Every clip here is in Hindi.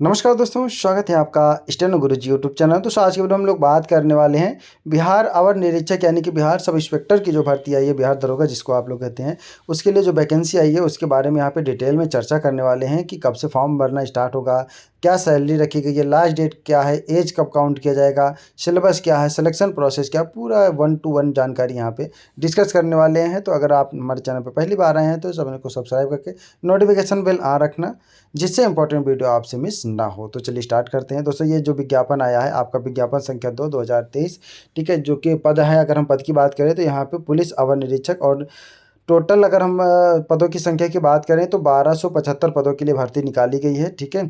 नमस्कार दोस्तों, स्वागत है आपका स्टेनो गुरुजी यूट्यूब चैनल। तो आज के वीडियो हम लोग बात करने वाले हैं बिहार अवर निरीक्षक यानी कि बिहार सब इंस्पेक्टर की जो भर्ती आई है, बिहार दरोगा जिसको आप लोग कहते हैं, उसके लिए जो वैकेंसी आई है उसके बारे में यहाँ पे डिटेल में चर्चा करने वाले हैं कि कब से फॉर्म भरना स्टार्ट होगा, क्या सैलरी रखी गई है, लास्ट डेट क्या है, एज कब काउंट किया जाएगा, सिलेबस क्या है, सिलेक्शन प्रोसेस क्या, पूरा 1 to 1 जानकारी यहाँ पे डिस्कस करने वाले हैं। तो अगर आप हमारे चैनल पर पहली बार आए हैं तो चैनल को सब्सक्राइब करके नोटिफिकेशन बेल आ रखना, जिससे इंपॉर्टेंट वीडियो आपसे मिस ना हो। तो चलिए स्टार्ट करते हैं दोस्तों। ये जो विज्ञापन आया है आपका विज्ञापन संख्या 2023, ठीक है, जो कि पद है, अगर हम पद की बात करें तो यहाँ पे पुलिस अवर निरीक्षक, और टोटल अगर हम पदों की संख्या की बात करें तो 1275 पदों के लिए भर्ती निकाली गई है, ठीक है।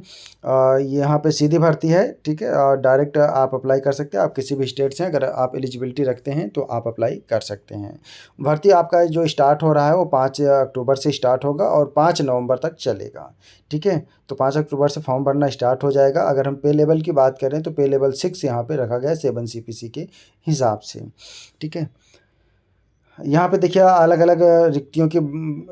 यहाँ पे सीधी भर्ती है, ठीक है, और डायरेक्ट आप अप्लाई कर सकते हैं। आप किसी भी स्टेट से अगर आप एलिजिबिलिटी रखते हैं तो आप अप्लाई कर सकते हैं। भर्ती आपका जो स्टार्ट हो रहा है वो 5 अक्टूबर से स्टार्ट होगा और 5 नवंबर तक चलेगा, ठीक है। तो 5 अक्टूबर से फॉर्म भरना स्टार्ट हो जाएगा। अगर हम पे लेवल की बात करें तो पे लेवल 6 यहाँ पे रखा गया है 7 CPC के हिसाब से, ठीक है। यहाँ पे देखिए अलग अलग रिक्तियों की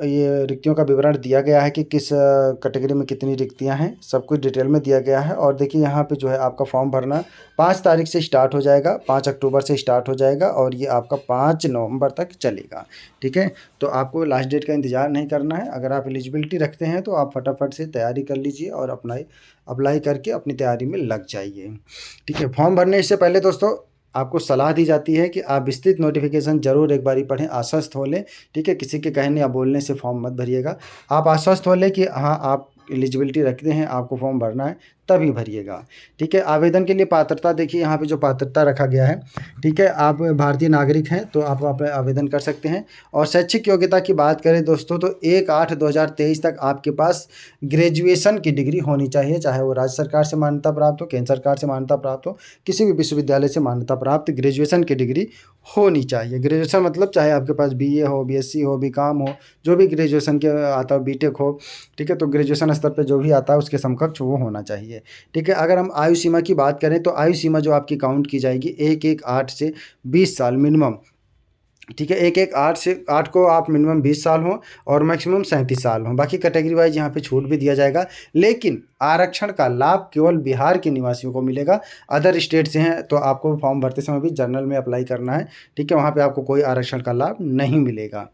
ये रिक्तियों का विवरण दिया गया है कि किस कैटेगरी में कितनी रिक्तियाँ हैं, सब कुछ डिटेल में दिया गया है। और देखिए यहाँ पे जो है आपका फॉर्म भरना 5 तारीख से स्टार्ट हो जाएगा, 5 अक्टूबर से स्टार्ट हो जाएगा और ये आपका 5 नवंबर तक चलेगा, ठीक है। तो आपको लास्ट डेट का इंतज़ार नहीं करना है। अगर आप एलिजिबिलिटी रखते हैं तो आप फटाफट से तैयारी कर लीजिए और अप्लाई करके अपनी तैयारी में लग जाइए, ठीक है। फॉर्म भरने से पहले दोस्तों आपको सलाह दी जाती है कि आप विस्तृत नोटिफिकेशन ज़रूर एक बारी पढ़ें, आश्वस्त हो लें, ठीक है। किसी के कहने या बोलने से फॉर्म मत भरिएगा। आप आश्वस्त हो लें कि हाँ आप एलिजिबिलिटी रखते हैं, आपको फॉर्म भरना है, तभी भरिएगा, ठीक है। आवेदन के लिए पात्रता देखिए यहाँ पे जो पात्रता रखा गया है, ठीक है। आप भारतीय नागरिक हैं तो आप आवेदन कर सकते हैं। और शैक्षिक योग्यता की बात करें दोस्तों तो 1/8/2023 तक आपके पास ग्रेजुएशन की डिग्री होनी चाहिए, चाहे वो राज्य सरकार से मान्यता प्राप्त हो, केंद्र सरकार से मान्यता प्राप्त हो, किसी भी विश्वविद्यालय से मान्यता प्राप्त ग्रेजुएशन की डिग्री होनी चाहिए। ग्रेजुएशन मतलब चाहे आपके पास BA हो, BSc हो, BCom हो, जो भी ग्रेजुएशन के आता हो, BTech हो, ठीक है। तो ग्रेजुएशन स्तर पे जो भी आता है उसके समकक्ष वो होना चाहिए, ठीक है। अगर हम आयु सीमा की बात करें तो आयु सीमा जो आपकी काउंट की जाएगी 1/1/8 से 20 साल मिनिमम, ठीक है। 1/1/8 को आप मिनिमम 20 साल हो और मैक्सिमम 37 साल हो। बाकी कैटेगरी वाइज यहाँ पे छूट भी दिया जाएगा, लेकिन आरक्षण का लाभ केवल बिहार के निवासियों को मिलेगा। अदर स्टेट से हैं तो आपको फॉर्म भरते समय भी जनरल में अप्लाई करना है, ठीक है। वहाँ पे आपको कोई आरक्षण का लाभ नहीं मिलेगा,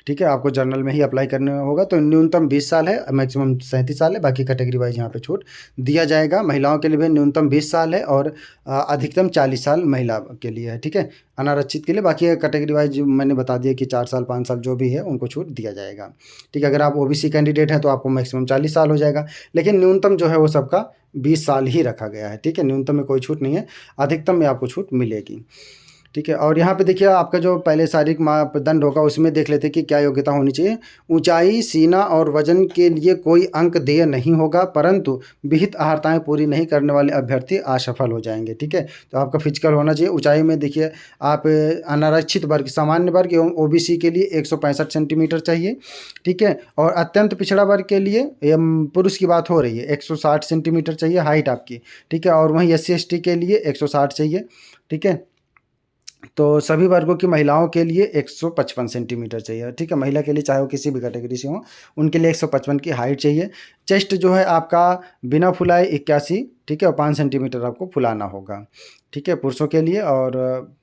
ठीक है। आपको जनरल में ही अप्लाई करना होगा। तो न्यूनतम 20 साल है, मैक्सिमम 37 साल है। बाकी कैटेगरी वाइज यहाँ पे छूट दिया जाएगा। महिलाओं के लिए भी न्यूनतम 20 साल है और अधिकतम 40 साल महिला के लिए है, ठीक है, अनारक्षित के लिए। बाकी कैटेगरी वाइज मैंने बता दिया कि 4 साल 5 साल जो भी है उनको छूट दिया जाएगा, ठीक है। अगर आप OBC कैंडिडेट हैं तो आपको मैक्सिमम 40 साल हो जाएगा, लेकिन न्यूनतम जो है वो सबका 20 साल ही रखा गया है, ठीक है। न्यूनतम में कोई छूट नहीं है, अधिकतम में आपको छूट मिलेगी, ठीक है। और यहाँ पे देखिए आपका जो पहले शारीरिक मापदंड होगा उसमें देख लेते हैं कि क्या योग्यता होनी चाहिए। ऊंचाई, सीना और वजन के लिए कोई अंक देय नहीं होगा, परंतु विहित आहारताएं पूरी नहीं करने वाले अभ्यर्थी असफल हो जाएंगे, ठीक है। तो आपका फिजिकल होना चाहिए। ऊंचाई में देखिए आप अनारक्षित वर्ग, सामान्य वर्ग एवं OBC के लिए 165 सेंटीमीटर चाहिए, ठीक है। और अत्यंत पिछड़ा वर्ग के लिए पुरुष की बात हो रही है 160 सेंटीमीटर चाहिए हाइट आपकी, ठीक है। और वहीं SC ST के लिए 160 चाहिए, ठीक है। तो सभी वर्गों की महिलाओं के लिए 155 सेंटीमीटर चाहिए, ठीक है। महिला के लिए चाहे वो किसी भी कैटेगरी से हो उनके लिए 155 की हाइट चाहिए। चेस्ट जो है आपका बिना फुलाए 81, ठीक है, और 5 सेंटीमीटर आपको फुलाना होगा, ठीक है, पुरुषों के लिए। और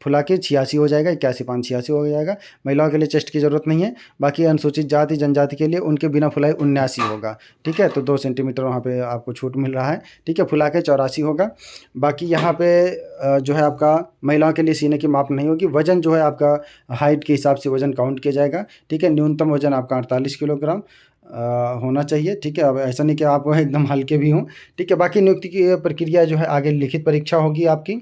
फुला के 86 हो जाएगा, 81 5 86 हो जाएगा। महिलाओं के लिए चेस्ट की ज़रूरत नहीं है। बाकी अनुसूचित जाति जनजाति के लिए उनके बिना फुलाए 79 होगा, ठीक है। तो 2 सेंटीमीटर वहाँ पे आपको छूट मिल रहा है, ठीक है। फुला के 84 होगा। बाकी यहाँ पे जो है आपका महिलाओं के लिए सीने की माप नहीं होगी। वजन जो है आपका हाइट के हिसाब से वजन काउंट किया जाएगा, ठीक है। न्यूनतम वजन आपका 48 किलोग्राम होना चाहिए, ठीक है। अब ऐसा नहीं कि आप एकदम हल्के भी हों, ठीक है। बाकी नियुक्ति की प्रक्रिया जो है आगे लिखित परीक्षा होगी आपकी।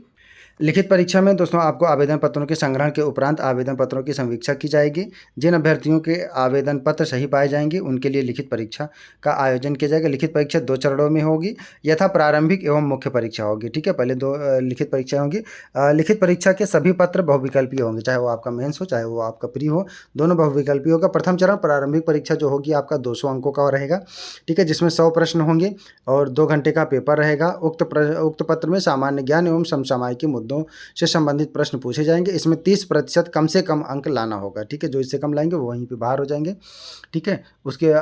लिखित परीक्षा में दोस्तों आपको आवेदन पत्रों के संग्रहण के उपरांत आवेदन पत्रों की समीक्षा की जाएगी। जिन अभ्यर्थियों के आवेदन पत्र सही पाए जाएंगे उनके लिए लिखित परीक्षा का आयोजन किया जाएगा। लिखित परीक्षा 2 चरणों में होगी, यथा प्रारंभिक एवं मुख्य परीक्षा होगी, ठीक है। पहले 2 लिखित परीक्षा होंगी। लिखित परीक्षा के सभी पत्र बहुविकल्पीय होंगे, चाहे वो आपका मेंस हो चाहे वो आपका प्री हो, दोनों बहुविकल्पीय होगा। प्रथम चरण प्रारंभिक परीक्षा जो होगी आपका 200 अंकों का रहेगा, ठीक है, जिसमें 100 प्रश्न होंगे और 2 घंटे का पेपर रहेगा। उक्त पत्र में सामान्य ज्ञान एवं समसामयिक मुद्दों से संबंधित प्रश्न पूछे जाएंगे। इसमें 30% कम से कम अंक लाना होगा, ठीक है। जो इससे कम लाएंगे वो वहीं पे बाहर हो जाएंगे, ठीक है। उसके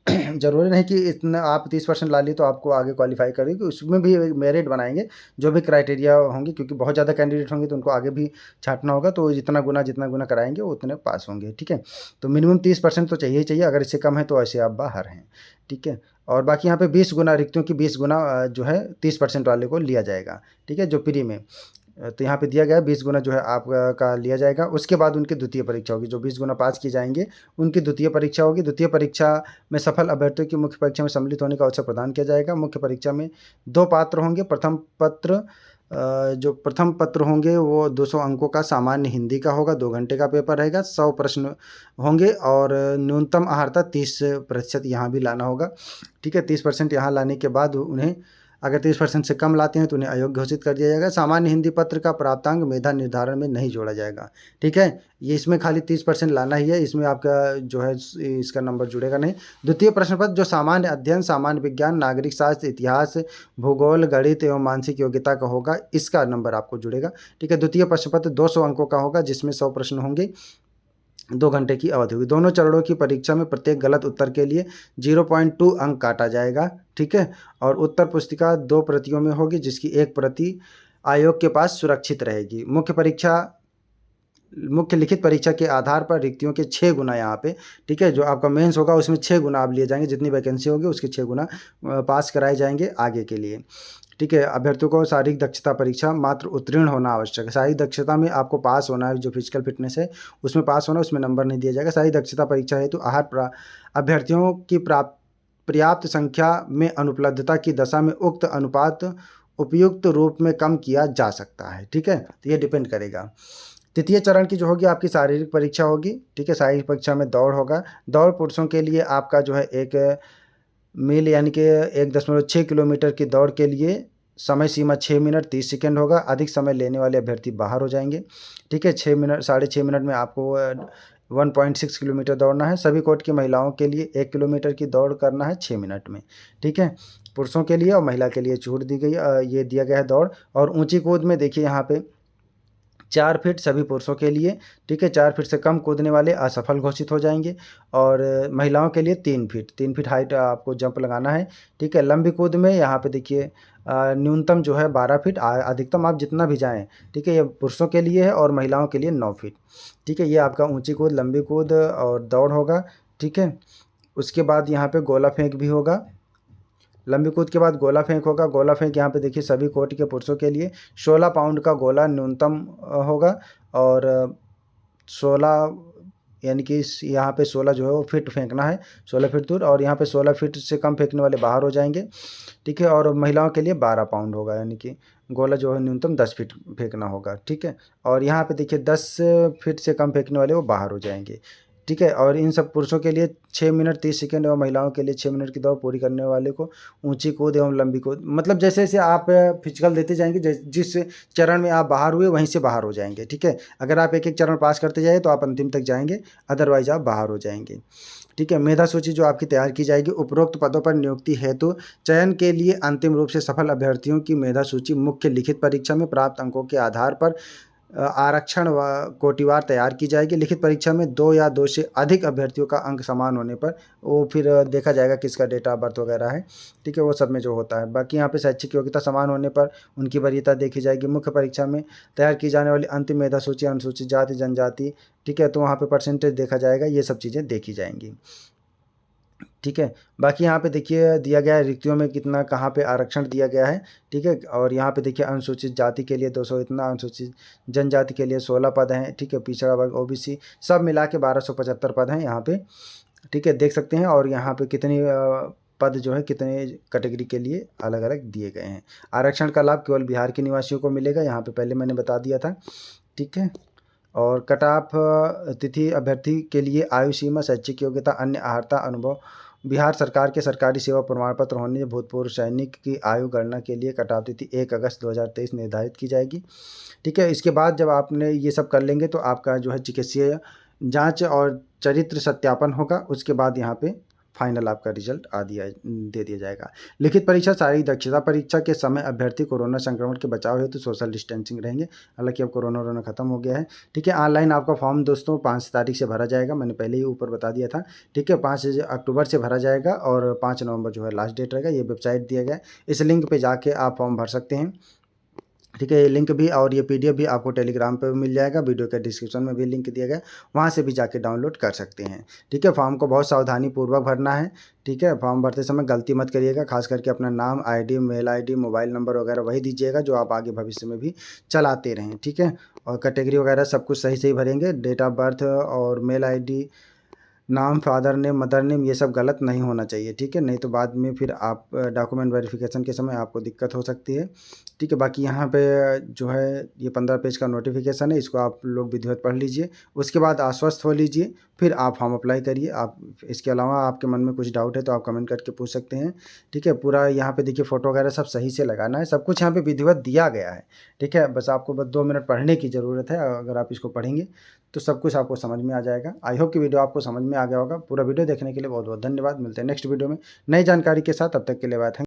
ज़रूरी नहीं कि इतना आप 30% ला लिए तो आपको आगे क्वालिफाई करेगी, उसमें भी एक मेरिट बनाएंगे जो भी क्राइटेरिया होंगे, क्योंकि बहुत ज़्यादा कैंडिडेट होंगे तो उनको आगे भी छांटना होगा, तो जितना गुना कराएंगे वो उतने पास होंगे। ठीक है, तो मिनिमम 30% तो चाहिए ही चाहिए, अगर इससे कम है तो ऐसे आप बाहर हैं। ठीक है, और बाकी यहाँ पे 20 गुना रिक्तियों की 20 गुना जो है 30% वाले को लिया जाएगा। ठीक है, जो प्री में तो यहाँ पे दिया गया है 20 गुना जो है आपका का लिया जाएगा। उसके बाद उनकी द्वितीय परीक्षा होगी, जो 20 गुना पास किए जाएंगे उनकी द्वितीय परीक्षा होगी। द्वितीय परीक्षा में सफल अभ्यर्थियों की मुख्य परीक्षा में सम्मिलित होने का अवसर प्रदान किया जाएगा। मुख्य परीक्षा में 2 पात्र होंगे। जो प्रथम पत्र होंगे वो 200 अंकों का सामान्य हिंदी का होगा, 2 घंटे का पेपर रहेगा, 100 प्रश्न होंगे और न्यूनतम अहर्ता 30% यहाँ भी लाना होगा। ठीक है, 30% यहाँ लाने के बाद उन्हें अगर 30% से कम लाते हैं तो उन्हें अयोग्य घोषित कर दिया जाएगा। सामान्य हिंदी पत्र का प्राप्तांक मेधा निर्धारण में नहीं जोड़ा जाएगा। ठीक है, ये इसमें खाली 30% लाना ही है, इसमें आपका जो है इसका नंबर जुड़ेगा नहीं। द्वितीय प्रश्न पत्र जो सामान्य अध्ययन, सामान्य विज्ञान, नागरिक शास्त्र, इतिहास, भूगोल, गणित एवं मानसिक योग्यता का होगा, इसका नंबर आपको जुड़ेगा। ठीक है, द्वितीय प्रश्न पत्र 200 अंकों का होगा, जिसमें 100 प्रश्न होंगे, 2 घंटे की अवधि होगी। दोनों चरणों की परीक्षा में प्रत्येक गलत उत्तर के लिए 0.2 अंक काटा जाएगा। ठीक है, और उत्तर पुस्तिका 2 प्रतियों में होगी, जिसकी एक प्रति आयोग के पास सुरक्षित रहेगी। मुख्य लिखित परीक्षा के आधार पर रिक्तियों के 6 गुना यहाँ पे, ठीक है, जो आपका मेंस होगा उसमें 6 गुना आप लिए जाएंगे, जितनी वैकेंसी होगी उसके 6 गुना पास कराए जाएंगे आगे के लिए। ठीक है, अभ्यर्थियों को शारीरिक दक्षता परीक्षा मात्र उत्तीर्ण होना आवश्यक है। शारीरिक दक्षता में आपको पास होना है, जो फिजिकल फिटनेस है उसमें पास होना, उसमें नंबर नहीं दिया जाएगा। शारीरिक दक्षता परीक्षा हेतु अभ्यर्थियों की पर्याप्त संख्या में अनुपलब्धता की दशा में उक्त अनुपात उपयुक्त रूप में कम किया जा सकता है। ठीक है, तो ये डिपेंड करेगा। तृतीय चरण की जो होगी आपकी शारीरिक परीक्षा होगी। ठीक है, शारीरिक परीक्षा में दौड़ होगा। दौड़ पुरुषों के लिए आपका जो है 1 मील यानी कि 1.6 किलोमीटर की दौड़ के लिए समय सीमा 6 मिनट 30 सेकेंड होगा। अधिक समय लेने वाले अभ्यर्थी बाहर हो जाएंगे। ठीक है, 6.5 मिनट में आपको 1.6 किलोमीटर दौड़ना है। सभी कोट की महिलाओं के लिए 1 किलोमीटर की दौड़ करना है 6 मिनट में। ठीक है, पुरुषों के लिए और महिला के लिए छूट दी गई, ये दिया गया है दौड़। और ऊंची कूद में देखिए यहाँ पे 4 फीट सभी पुरुषों के लिए। ठीक है, 4 फीट से कम कूदने वाले असफल घोषित हो जाएंगे। और महिलाओं के लिए 3 फीट हाइट आपको जंप लगाना है। ठीक है, लंबी कूद में यहाँ पे देखिए न्यूनतम जो है 12 फीट, अधिकतम आप जितना भी जाएं। ठीक है, ये पुरुषों के लिए है और महिलाओं के लिए 9 फीट। ठीक है, ये आपका ऊंची कूद, लंबी कूद और दौड़ होगा। ठीक है, उसके बाद यहाँ पे गोला फेंक भी होगा। लंबी कूद के बाद गोला फेंक होगा। गोला फेंक यहाँ पे देखिए सभी कोटि के पुरुषों के लिए 16 पाउंड का गोला न्यूनतम होगा और 16 यानी कि यहाँ पे 16 जो है वो फिट फेंकना है, 16 फीट दूर। और यहाँ पे 16 फीट से कम फेंकने वाले बाहर हो जाएंगे। ठीक है, और महिलाओं के लिए 12 पाउंड होगा, यानी कि गोला जो है न्यूनतम 10 फीट फेंकना होगा। ठीक है, और यहाँ पे देखिए 10 फीट से कम फेंकने वाले वो बाहर हो जाएंगे। ठीक है, और इन सब पुरुषों के लिए 6 मिनट 30 सेकेंड और महिलाओं के लिए 6 मिनट की दौड़ पूरी करने वाले को ऊंची कूद एवं लंबी कूद, मतलब जैसे जैसे आप फिजिकल देते जाएंगे, जिस चरण में आप बाहर हुए वहीं से बाहर हो जाएंगे। ठीक है, अगर आप एक एक चरण पास करते जाए तो आप अंतिम तक जाएंगे, अदरवाइज आप बाहर हो जाएंगे। ठीक है, मेधा सूची जो आपकी तैयार की जाएगी उपरोक्त पदों पर नियुक्ति हेतु चयन के लिए अंतिम रूप से सफल अभ्यर्थियों की मेधा सूची मुख्य लिखित परीक्षा में प्राप्त अंकों के आधार पर आरक्षण व कोटिवार तैयार की जाएगी। लिखित परीक्षा में 2 या 2 से अधिक अभ्यर्थियों का अंक समान होने पर वो फिर देखा जाएगा किसका डेट ऑफ बर्थ वगैरह है। ठीक है, वो सब में जो होता है। बाकी यहाँ पे शैक्षिक योग्यता समान होने पर उनकी वरीयता देखी जाएगी। मुख्य परीक्षा में तैयार की जाने वाली अंतिम मेधा सूची अनुसूचित जाति जनजाति, ठीक है, तो वहाँ पे परसेंटेज देखा जाएगा, ये सब चीज़ें देखी जाएंगी। ठीक है, बाकी यहाँ पे देखिए दिया गया है रिक्तियों में कितना कहाँ पे आरक्षण दिया गया है। ठीक है, और यहाँ पे देखिए अनुसूचित जाति के लिए 200 इतना, अनुसूचित जनजाति के लिए 16 पद हैं। ठीक है, पिछड़ा वर्ग ओबीसी सब मिला के 1275 पद हैं यहाँ पे। ठीक है, देख सकते हैं। और यहाँ पे कितनी पद जो है कितने कैटेगरी के लिए अलग अलग दिए गए हैं। आरक्षण का लाभ केवल बिहार के निवासियों को मिलेगा, यहाँ पे पहले मैंने बता दिया था। ठीक है, और कट ऑफ तिथि अभ्यर्थी के लिए आयु सीमा, शैक्षिक योग्यता, अन्य अर्हता, अनुभव, बिहार सरकार के सरकारी सेवा प्रमाण पत्र होने, भूतपूर्व सैनिक की आयु गणना के लिए कट ऑफ तिथि 1 अगस्त 2023 निर्धारित की जाएगी। ठीक है, इसके बाद जब आपने ये सब कर लेंगे तो आपका जो है चिकित्सीय जांच और चरित्र सत्यापन होगा। उसके बाद यहाँ पे फाइनल आपका रिजल्ट दे दिया जाएगा। लिखित परीक्षा शारीरिक दक्षता परीक्षा के समय अभ्यर्थी कोरोना संक्रमण के बचाव हेतु सोशल डिस्टेंसिंग रहेंगे। हालांकि अब कोरोना खत्म हो गया है। ठीक है, ऑनलाइन आपका फॉर्म दोस्तों 5 तारीख से भरा जाएगा, मैंने पहले ही ऊपर बता दिया था। ठीक है, 5 अक्टूबर से भरा जाएगा और 5 नवंबर जो है लास्ट डेट रहेगा। ये वेबसाइट दिया गया है, इस लिंक पे जाके आप फॉर्म भर सकते हैं। ठीक है, ये लिंक भी और ये पीडीएफ भी आपको टेलीग्राम पे मिल जाएगा, वीडियो के डिस्क्रिप्शन में भी लिंक दिया गया है, वहाँ से भी जाके डाउनलोड कर सकते हैं। ठीक है, फॉर्म को बहुत सावधानी पूर्वक भरना है। ठीक है, फॉर्म भरते समय गलती मत करिएगा, खास करके अपना नाम, ID, mail ID, mobile number वगैरह वही दीजिएगा जो आप आगे भविष्य में भी चलाते रहें। ठीक है, और कैटेगरी वगैरह सब कुछ सही सही भरेंगे। डेट ऑफ बर्थ और मेल आईडी, नाम, फादर नेम, मदर नेम, ये सब गलत नहीं होना चाहिए। ठीक है, नहीं तो बाद में फिर आप डॉक्यूमेंट वेरिफिकेशन के समय आपको दिक्कत हो सकती है। ठीक है, बाकी यहाँ पे जो है ये 15 पेज का नोटिफिकेशन है, इसको आप लोग विधिवत पढ़ लीजिए, उसके बाद आश्वस्त हो लीजिए, फिर आप फॉर्म अप्लाई करिए। आप इसके अलावा आपके मन में कुछ डाउट है तो आप कमेंट करके पूछ सकते हैं। ठीक है, पूरा यहाँ पे देखिए फ़ोटो वगैरह सब सही से लगाना है, सब कुछ यहाँ पे विधिवत दिया गया है। ठीक है, बस आपको 2 मिनट पढ़ने की ज़रूरत है। अगर आप इसको पढ़ेंगे तो सब कुछ आपको समझ में आ जाएगा। आई होप कि वीडियो आपको समझ में आ गया होगा। पूरा वीडियो देखने के लिए बहुत बहुत धन्यवाद। मिलते हैं नेक्स्ट वीडियो में नई जानकारी के साथ, तब तक के लिए बाय।